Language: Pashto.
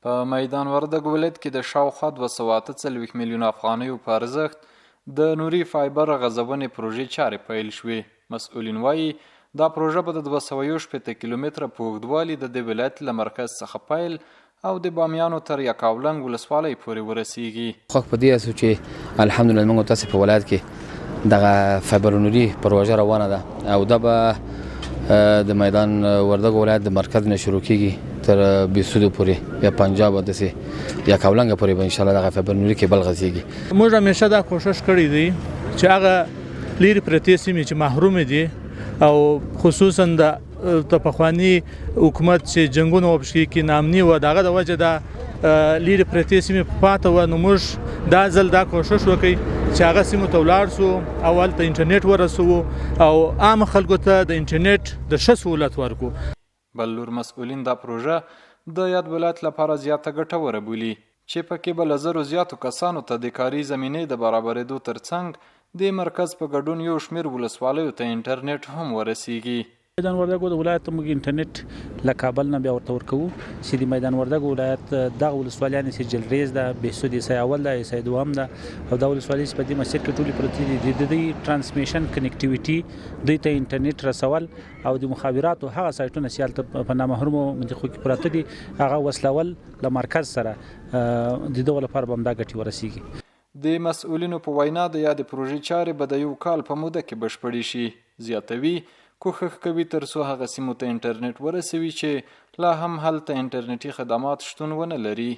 په میدان وردګ ولایت کې د شاوخوا 248 میلیون افغانیو په ارزښت د نوري فایبر غځونې پروژې چارې پیل شوې. مسؤلین وایي دا پروژه به د 261 کیلومتره په اوږدوالي د دې ولایت له مرکز څخه پیل او د بامیانو تر یکاولنګ ولسوالۍ پورې ورسیږي. خو په دې اساس چې الحمدلله موږ تاسو په ولایت کې دغه فایبر نوري پروژه روانه ده او دا به د میدان وردګ ولایت د مرکز نه شروع کیږي تر بیسودو پورې یا پنجاب دسه یا کاولنګ پورې به ان شاء الله دغه فایبر نوري کیبل غځيږي. موږ همیشه دا کوشش کړی دی چې هغه لیر پرتې سیمې چې محروم دي او خصوصا د پخوانی حکومت چې جنگونه وبشي کې نامني و دغه د وجه دا لیر پرتې سیمې پاتې و. نو موږ دا ځل دا کوشش وکړي چې هغه سیمو ته ولاړ سو، اول ته انټرنیټ ورسو او عام خلکو ته د انټرنیټ د ښه سهولت ورکو. بل لور مسؤلین دا پروژه د یاد ولایت لپاره زیاته ګټوره بولي چې پکې به له زرو زیاتو کسانو ته د کاري زمینې د برابرېدو ترڅنګ د مرکز په ګډون یو شمېر ولسوالیو ته انټرنیټ هم ورسیږي. میدان وردګ د ولایت موږ انټرنیټ له کابل نه بیا ورته ورکوو چې د میدان وردګ ولایت دغه ولسوالیانې چې جلریز ده، بهسود عیسی اول ده، عیسی دوهم ده او دا ولسوالۍ چې په دې مسیر کې ټولې پرتې دي. د دې ترانسمیشن کنیکټیویټي دوی ته انټرنیټ رسول او د مخابراتو هغه سایټونه چې هلته په نامحرومو منطقو کې پراته دي هغه وصلول له مرکز سره د دغو لپاره به همدا ګټې ورسیږي. د مسؤلینو په وینا د یادې پروژې چارې به د یو کال په موده کې بشپړې شي. زیاتوي کوښښ کوي تر څو هغه سیمو ته انټرنیټ ورسوي چې لا هم هلته انټرنیټي خدمات شتون ونه لري.